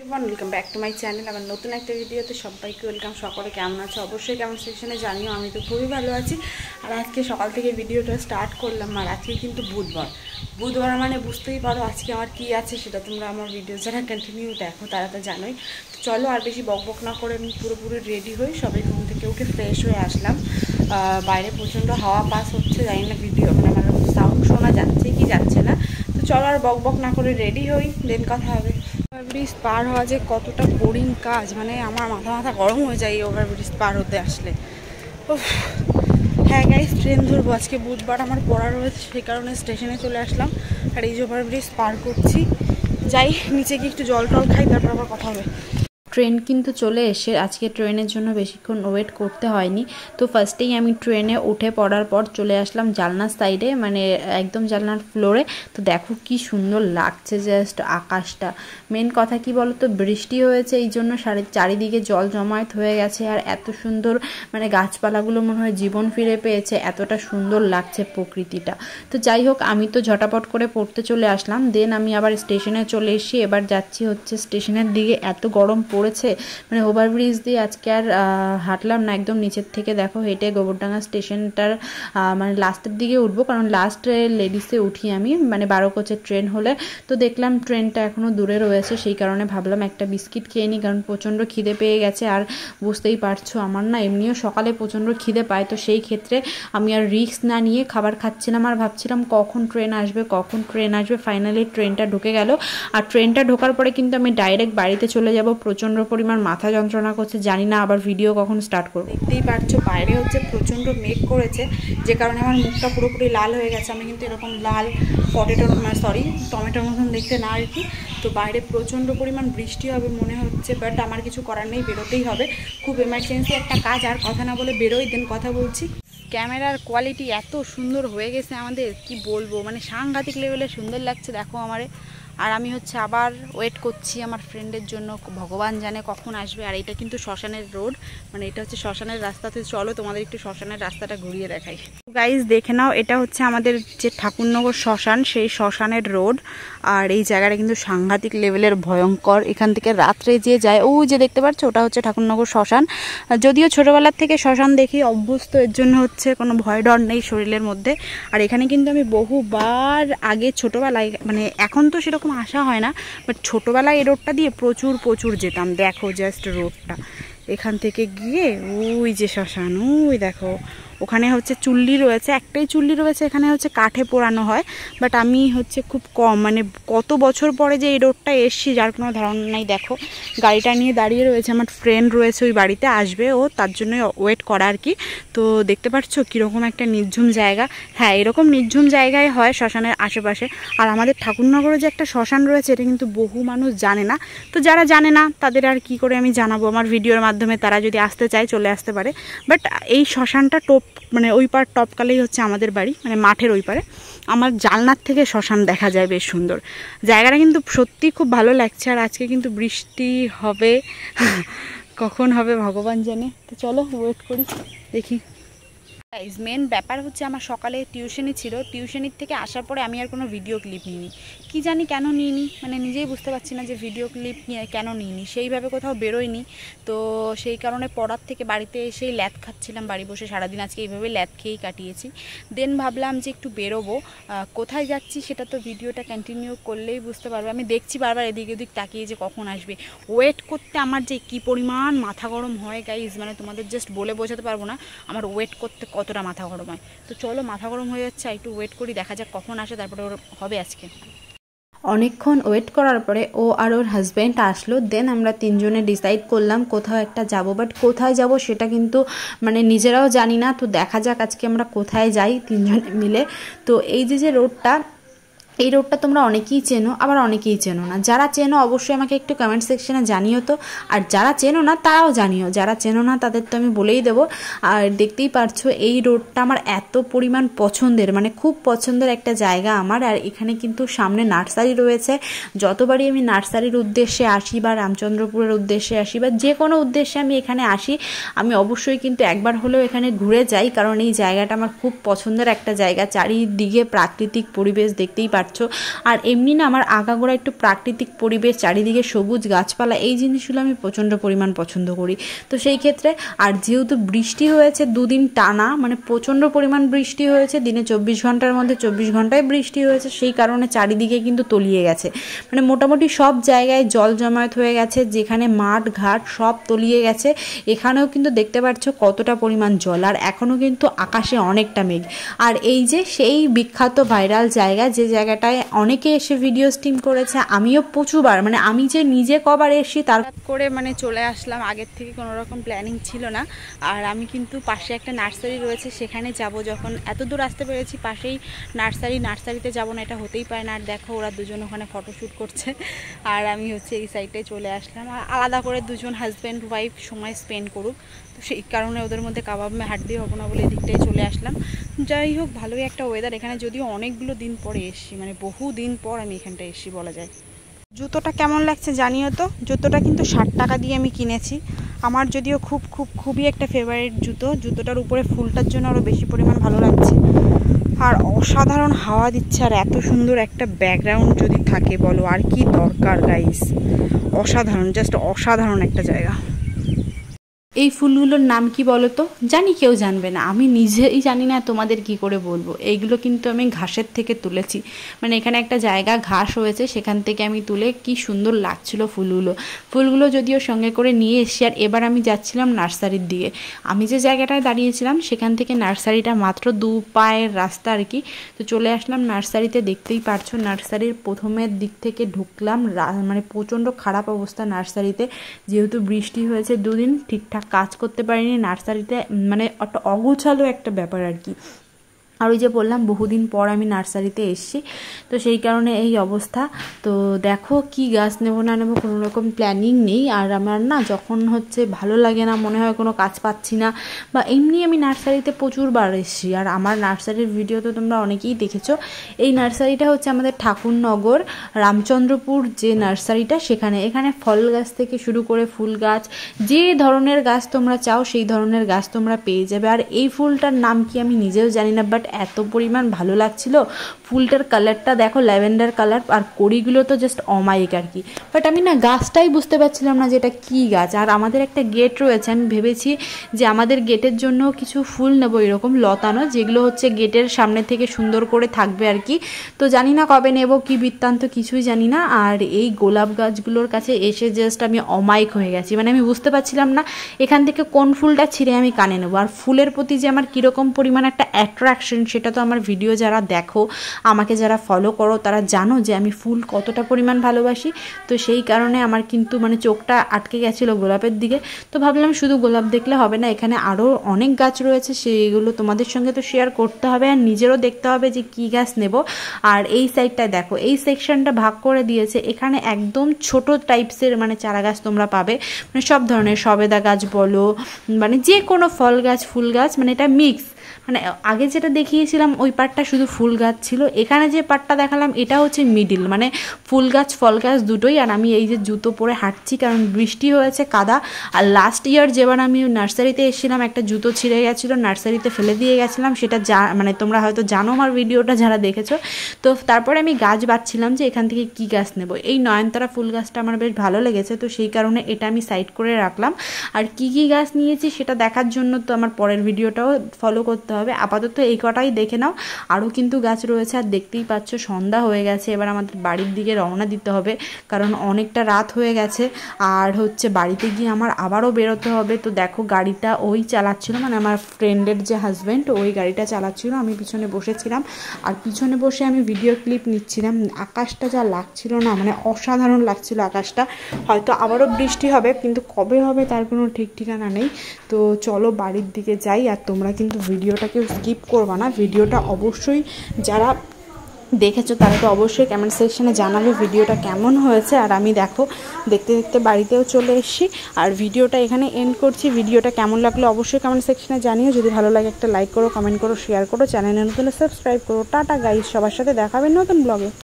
Welcome back to my channel. আমার নতুন একটা ভিডিওতে সবাইকে ওয়েলকাম। সকলে কেমন আছে অবশ্যই কেমন সেকশনে জানিও। আমি তো খুবই ভালো আছি। আর আজকে সকাল থেকে ভিডিওটা স্টার্ট করলাম। আর আজকে কিন্তু বুধবার মানে বুঝতেই পারো আজকে আমার কি আছে সেটা তোমরা আমার ভিডিও যারা কন্টিনিউ দেখো তারা তো জানোই। তো চলো আর বেশি বকবক না করে আমি পুরোপুরি রেডি হই। সবাই ঘুম থেকে উঠে ফ্রেশ হয়ে আসলাম। বাইরে প্রচণ্ড হাওয়া পাস হচ্ছে, জানি না ভিডিও মানে আমার সাউন্ড শোনা যাচ্ছে কি যাচ্ছে না। তো চলো আর বকবক না করে রেডি হই, দেন কথা হবে। ওভারব্রিজ পার হওয়া যে কতটা বোরিং কাজ, মানে আমার মাথা গরম হয়ে যায় এই ওভারব্রিজ পার হতে আসলে। হ্যাঁ গাইস, ট্রেন ধরবো আজকে বুধবার, আমার পড়া রয়েছে, সেই কারণে স্টেশনে চলে আসলাম। আর এই যে ওভারব্রিজ পার করছি, যাই নিচে গিয়ে একটু জল টল খাই, তারপর আবার কথা হবে। ট্রেন কিন্তু চলে এসে আজকে ট্রেনের জন্য বেশিক্ষণ ওয়েট করতে হয়নি। তো ফার্স্টেই আমি ট্রেনে উঠে পড়ার পর চলে আসলাম জানলার সাইডে, মানে একদম জানলার ফ্লোরে। তো দেখো কি সুন্দর লাগছে জাস্ট আকাশটা। মেন কথা কি বলো তো, বৃষ্টি হয়েছে এই জন্য চারিদিকে জল জমায়েত হয়ে গেছে। আর এত সুন্দর মানে গাছপালাগুলো মনে হয় জীবন ফিরে পেয়েছে, এতটা সুন্দর লাগছে প্রকৃতিটা। তো যাই হোক, আমি তো ঝটাপট করে পড়তে চলে আসলাম। দেন আমি আবার স্টেশনে চলে এসেছি। এবার যাচ্ছি হচ্ছে স্টেশনের দিকে। এত গরম পড়েছে, মানে ওভারব্রিজ দিয়ে আজকে আর হাঁটলাম না, একদম নিচের থেকে দেখো হেঁটে গোবরডাঙ্গা স্টেশনটার মানে লাস্টের দিকে উঠবো, কারণ লাস্টে লেডিসে উঠি আমি, মানে 12 কোচের ট্রেন হলে। তো দেখলাম ট্রেনটা এখনও দূরে রয়েছে, সেই কারণে ভাবলাম একটা বিস্কিট খেয়ে নিই, কারণ প্রচণ্ড খিদে পেয়ে গেছে। আর বুঝতেই পারছো আমার না এমনিও সকালে প্রচণ্ড খিদে পায়, তো সেই ক্ষেত্রে আমি আর রিস্ক না নিয়ে খাবার খাচ্ছিলাম আর ভাবছিলাম কখন ট্রেন আসবে। ফাইনালি ট্রেনটা ঢুকে গেল। আর ট্রেনটা ঢোকার পরে কিন্তু আমি ডাইরেক্ট বাড়িতে চলে যাব। প্রচণ্ড পরিমাণ মাথা যন্ত্রণা করছে, জানি না আবার ভিডিও কখন স্টার্ট করবো। দেখতেই পারছো বাইরে হচ্ছে প্রচণ্ড মেঘ করেছে, যে কারণে আমার মুখটা পুরোপুরি লাল হয়ে গেছে। আমি কিন্তু এরকম লাল টমেটোর মতন দেখতে না আর কি। তো বাইরে প্রচণ্ড পরিমাণ বৃষ্টি হবে মনে হচ্ছে, বাট আমার কিছু করার নেই, বেরোতেই হবে। খুব এমার্জেন্সি একটা কাজ, আর কথা না বলে বেরোই, দেন কথা বলছি। ক্যামেরার কোয়ালিটি এত সুন্দর হয়ে গেছে আমাদের, কি বলবো, মানে সাংঘাতিক লেভেলে সুন্দর লাগছে দেখো আমারে। আর আমি হচ্ছে আবার ওয়েট করছি আমার ফ্রেন্ডের জন্য, ভগবান জানে কখন আসবে। আর এটা কিন্তু শ্মশানের রোড, মানে এটা হচ্ছে শ্মশানের রাস্তাতে। চলো তোমাদের একটু শ্মশানের রাস্তাটা ঘুরিয়ে দেখাই। গাইজ দেখে নাও, এটা হচ্ছে আমাদের যে ঠাকুরনগর শ্মশান, সেই শ্মশানের রোড। আর এই জায়গাটা কিন্তু সাংঘাতিক লেভেলের ভয়ঙ্কর। এখান থেকে রাত্রে যে যায়, ও যে দেখতে পাচ্ছ ওটা হচ্ছে ঠাকুরনগর শ্মশান। যদিও ছোটোবেলার থেকে শ্মশান দেখি অভ্যস্ত, এর জন্য হচ্ছে কোনো ভয় ডর নেই শরীরের মধ্যে। আর এখানে কিন্তু আমি বহুবার আগে ছোটোবেলায়, মানে এখন তো সেরকম আসা হয় না, বাট ছোটোবেলায় এই রোডটা দিয়ে প্রচুর যেতাম। দেখো জাস্ট রোডটা, এখান থেকে গিয়ে ওই যে শ্মশান, ওই দেখো ওখানে হচ্ছে চুল্লি রয়েছে, একটাই চুল্লি রয়েছে, এখানে হচ্ছে কাঠে পোড়ানো হয়। বাট আমি হচ্ছে খুব কম, মানে কত বছর পরে যে এই রোডটা এসছি যার কোনো ধারণা নাই। দেখো গাড়িটা নিয়ে দাঁড়িয়ে রয়েছে, আমার ফ্রেন্ড রয়েছে ওই বাড়িতে, আসবে ও, তার জন্যই ওয়েট করা আর কি। তো দেখতে পাচ্ছ কীরকম একটা নির্ঝুম জায়গা। হ্যাঁ, এরকম নির্ঝুম জায়গায় হয় শ্মশানের আশেপাশে। আর আমাদের ঠাকুরনগরে যে একটা শ্মশান রয়েছে এটা কিন্তু বহু মানুষ জানে না। তো যারা জানে না তাদের আর কি করে আমি জানাবো, আমার ভিডিওর মাধ্যমে তারা যদি আসতে চায় চলে আসতে পারে। বাট এই শ্মশানটা মানে ওই পার টপকালেই হচ্ছে আমাদের বাড়ি, মানে মাঠের ওই পারে। আমার জানলার থেকে শ্মশান দেখা যায়, বেশ সুন্দর জায়গাটা, কিন্তু সত্যি খুব ভালো লাগছে। আর আজকে কিন্তু বৃষ্টি হবে, কখন হবে ভগবান জানে। তো চলো ওয়েট করি, দেখি। মেন ব্যাপার হচ্ছে আমার সকালে টিউশনি ছিল, টিউশনির থেকে আসার পরে আমি আর কোনো ভিডিও ক্লিপ নিইনি। কি জানি কেন নিইনি, মানে নিজেই বুঝতে পারছি না যে ভিডিও ক্লিপ কেন নিইনি। সেইভাবে কোথাও বেরোয়নি, তো সেই কারণে পড়ার থেকে বাড়িতে এসেই ল্যাদ খাচ্ছিলাম বাড়ি বসে সারাদিন। আজকে এইভাবে ল্যাদ খেয়েই কাটিয়েছি। দেন ভাবলাম যে একটু বেরোবো, কোথায় যাচ্ছি সেটা তো ভিডিওটা কন্টিনিউ করলেই বুঝতে পারবে। আমি দেখছি বারবার এদিক ওদিক তাকিয়ে যে কখন আসবে। ওয়েট করতে আমার যে কী পরিমাণ মাথা গরম হয় গাইজ, মানে তোমাদের জাস্ট বলে বোঝাতে পারবো না আমার ওয়েট করতে কতটা মাথা গরম হয়। তো চলো, মাথা গরম হয়ে যাচ্ছে, একটু ওয়েট করি, দেখা যাক কখন আসে, তারপরে ওর হবে আজকে। অনেকক্ষণ ওয়েট করার পরে ও আর ওর হাজব্যান্ড আসলো। দেন আমরা তিনজনে ডিসাইড করলাম কোথাও একটা যাব, বাট কোথায় যাব সেটা কিন্তু মানে নিজেরাও জানি না। তো দেখা যাক আজকে আমরা কোথায় যাই তিনজনে মিলে। তো এই যে রোডটা, এই রোডটা তোমরা অনেকেই চেনো, আবার অনেকেই চেনো না। যারা চেনো অবশ্যই আমাকে একটু কমেন্ট সেকশনে জানিও তো, আর যারা চেনো না তারাও জানিও। যারা চেনো না তাদের তো আমি বলেই দেবো। আর দেখতেই পারছো এই রোডটা আমার এত পরিমাণ পছন্দের, মানে খুব পছন্দের একটা জায়গা আমার। আর এখানে কিন্তু সামনে নার্সারি রয়েছে। যতবারই আমি নার্সারির উদ্দেশ্যে আসি বা রামচন্দ্রপুরের উদ্দেশ্যে আসি বা যে কোনো উদ্দেশ্যে আমি এখানে আসি, আমি অবশ্যই কিন্তু একবার হলেও এখানে ঘুরে যাই, কারণ এই জায়গাটা আমার খুব পছন্দের একটা জায়গা। চারিদিকে প্রাকৃতিক পরিবেশ, দেখতেই পারছো পারছো। আর এমনি না আমার আগাগোড়া একটু প্রাকৃতিক পরিবেশ, চারিদিকে সবুজ গাছপালা, এই জিনিসগুলো আমি প্রচণ্ড পরিমাণ পছন্দ করি। তো সেই ক্ষেত্রে আর যেহেতু বৃষ্টি হয়েছে 2 দিন টানা, মানে প্রচণ্ড পরিমাণ বৃষ্টি হয়েছে, দিনে 24 ঘন্টার মধ্যে 24 ঘন্টায় বৃষ্টি হয়েছে, সেই কারণে চারিদিকে কিন্তু তলিয়ে গেছে, মানে মোটামুটি সব জায়গায় জল জমায়েত হয়ে গেছে, যেখানে মাঠ ঘাট সব তলিয়ে গেছে। এখানেও কিন্তু দেখতে পাচ্ছ কতটা পরিমাণ জল, আর এখনও কিন্তু আকাশে অনেকটা মেঘ। আর এই যে সেই বিখ্যাত ভাইরাল জায়গা, যে জায়গাটায় অনেকে এসে ভিডিও স্ট্রিম করেছে, আমিও প্রচুরবার, মানে আমি যে নিজে কবার এসেছি তার করে মানে চলে আসলাম, আগের থেকে কোনো রকম প্ল্যানিং ছিল না। আর আমি কিন্তু পাশে একটা নার্সারি রয়েছে, সেখানে যাব, যখন এত দূর আসতে পেরেছি পাশেই নার্সারিতে যাব না এটা হতেই পারে না। আর দেখো ওরা দুজন ওখানে ফটোশ্যুট করছে, আর আমি হচ্ছে এই সাইডে চলে আসলাম। আর আলাদা করে দুজন হাজব্যান্ড ওয়াইফ সময় স্পেন্ড করুক, তো সেই কারণে ওদের মধ্যে কাবাব মে হাড্ডি হবো না বলে এদিকটাই চলে আসলাম। যাই হোক, ভালোই একটা ওয়েদার এখানে, যদিও অনেকগুলো দিন পরে এসছি, মানে বহু দিন পর আমি এখানটায় এসছি বলা যায়। জুতোটা কেমন লাগছে জানিও তো। জুতোটা কিন্তু 60 টাকা দিয়ে আমি কিনেছি, আমার যদিও খুবই একটা ফেভারিট জুতোটার উপরে ফুলটার জন্য আরও বেশি পরিমাণ ভালো লাগছে। আর অসাধারণ হাওয়া দিচ্ছে, আর এত সুন্দর একটা ব্যাকগ্রাউন্ড যদি থাকে বলো আর কি দরকার গাইস। অসাধারণ, জাস্ট অসাধারণ একটা জায়গা। এই ফুলগুলোর নাম কি বলো তো? জানি কেউ জানবে না, আমি নিজেই জানি না, তোমাদের কি করে বলবো। এইগুলো কিন্তু আমি ঘাসের থেকে তুলেছি, মানে এখানে একটা জায়গা ঘাস হয়েছে, সেখান থেকে আমি তুলে, কি সুন্দর লাগছিল ফুলগুলো যদিও সঙ্গে করে নিয়ে এসছি। আর এবার আমি যাচ্ছিলাম নার্সারির দিকে। আমি যে জায়গাটায় দাঁড়িয়েছিলাম সেখান থেকে নার্সারিটা মাত্র 2 পায়ের রাস্তা আর কি। তো চলে আসলাম নার্সারিতে, দেখতেই পারছো নার্সারির প্রথমের দিক থেকে ঢুকলাম, মানে প্রচণ্ড খারাপ অবস্থা নার্সারিতে, যেহেতু বৃষ্টি হয়েছে 2 দিন, ঠিকঠাক কাজ করতে পারিনি নার্সারিতে, মানে একটা অগোছালো একটা ব্যাপার আর কি। আর ওই যে বললাম বহুদিন পর আমি নার্সারিতে এসেছি, তো সেই কারণে এই অবস্থা। তো দেখো কি গাছ নেবো না নেবো কোনো রকম প্ল্যানিং নেই। আর আমার না যখন হচ্ছে ভালো লাগে না, মনে হয় কোনো কাজ পাচ্ছি না, বা এমনি আমি নার্সারিতে প্রচুরবার এসেছি। আর আমার নার্সারির ভিডিও তো তোমরা অনেকেই দেখেছো। এই নার্সারিটা হচ্ছে আমাদের ঠাকুরনগর রামচন্দ্রপুর যে নার্সারিটা, এখানে ফল গাছ থেকে শুরু করে ফুল গাছ, যে ধরনের গাছ তোমরা চাও সেই ধরনের গাছ তোমরা পেয়ে যাবে। আর এই ফুলটার নাম কি আমি নিজেও জানি না, বাট এত পরিমাণ ভালো লাগছিল। ফুলটার কালারটা দেখো, ল্যাভেন্ডার কালার, আর কড়িগুলো তো জাস্ট অমায়িক আর কি। বাট আমি না গাছটাই বুঝতে পারছিলাম না যে এটা কী গাছ। আর আমাদের একটা গেট রয়েছে, আমি ভেবেছি যে আমাদের গেটের জন্য কিছু ফুল নেবো এরকম লতানো, যেগুলো হচ্ছে গেটের সামনে থেকে সুন্দর করে থাকবে আর কি। তো জানি না কবে নেব, কি বৃত্তান্ত কিছুই জানি না। আর এই গোলাপ গাছগুলোর কাছে এসে জাস্ট আমি অমায়িক হয়ে গেছি, মানে আমি বুঝতে পারছিলাম না এখান থেকে কোন ফুলটা ছিঁড়ে আমি কানে নেবো। আর ফুলের প্রতি যে আমার কীরকম পরিমাণ একটা অ্যাট্রাকশন, সেটা তো আমার ভিডিও যারা দেখো, আমাকে যারা ফলো করো, তারা জানো যে আমি ফুল কতটা পরিমাণ ভালোবাসি। তো সেই কারণে আমার কিন্তু মানে চোখটা আটকে গেছিলো গোলাপের দিকে। তো ভাবলাম শুধু গোলাপ দেখলে হবে না, এখানে আরও অনেক গাছ রয়েছে, সেইগুলো তোমাদের সঙ্গে তো শেয়ার করতে হবে, আর নিজেরও দেখতে হবে যে কী গাছ নেব। আর এই সাইডটায় দেখো, এই সেকশনটা ভাগ করে দিয়েছে, এখানে একদম ছোট টাইপসের মানে চারা গাছ তোমরা পাবে, মানে সব ধরনের সবেদা গাছ বলো, মানে যে কোনো ফল গাছ ফুল গাছ, মানে এটা মিক্স। মানে আগে যেটা দেখিয়েছিলাম ওই পার্টটা শুধু ফুল গাছ ছিল, এখানে যে পার্টটা দেখালাম এটা হচ্ছে মিডিল, মানে ফুল গাছ ফল গাছ দুটোই। আর আমি এই যে জুতো পরে হাঁটছি, কারণ বৃষ্টি হয়েছে, কাদা। আর লাস্ট ইয়ার যেবার আমি নার্সারিতে এসেছিলাম, একটা জুতো ছিঁড়ে গেছিলো, নার্সারিতে ফেলে দিয়ে গেছিলাম, সেটা মানে তোমরা হয়তো জানো আমার ভিডিওটা যারা দেখেছো। তো তারপরে আমি গাছ বাছছিলাম যে এখান থেকে কি গাছ নেব। এই নয়নতারা ফুল গাছটা আমার বেশ ভালো লেগেছে, তো সেই কারণে এটা আমি সাইড করে রাখলাম। আর কি কি গাছ নিয়েছি সেটা দেখার জন্য তো আমার পরের ভিডিওটাও ফলো করতে হবে। আপাতত এই কটাই দেখে নাও, আরও কিন্তু গাছ রয়েছে। আর দেখতেই পাচ্ছ সন্ধ্যা হয়ে গেছে, এবার আমাদের বাড়ির দিকে রওনা দিতে হবে, কারণ অনেকটা রাত হয়ে গেছে। আর হচ্ছে বাড়িতে গিয়ে আমার আবারও বেরোতে হবে। তো দেখো গাড়িটা ওই চালাচ্ছিল, মানে আমার ফ্রেন্ডের যে হাজব্যান্ড, ওই গাড়িটা চালাচ্ছিল, আমি পিছনে বসেছিলাম। আর পিছনে বসে আমি ভিডিও ক্লিপ নিচ্ছিলাম। আকাশটা যা লাগছিল না, মানে অসাধারণ লাগছিল আকাশটা। হয়তো আবারও বৃষ্টি হবে, কিন্তু কবে হবে তার কোনো ঠিক ঠিকানা নেই। তো চলো বাড়ির দিকে যাই। আর তোমরা কিন্তু ভিডিওটাকে স্কিপ করবা না, ভিডিওটা অবশ্যই যারা দেখেছো তারা তো অবশ্যই কমেন্ট সেকশনে জানাবে ভিডিওটা কেমন হয়েছে। আর আমি দেখো দেখতে দেখতে বাড়িতেও চলে এসেছি, আর ভিডিওটা এখানে এন্ড করছি। ভিডিওটা কেমন লাগলো অবশ্যই কমেন্ট সেকশনে জানিও। যদি ভালো লাগে একটা লাইক করো, কমেন্ট করো, শেয়ার করো, চ্যানেলে নতুন সাবস্ক্রাইব করো। টাটা গাইস, সবার সাথে দেখাবেন নতুন ব্লগে।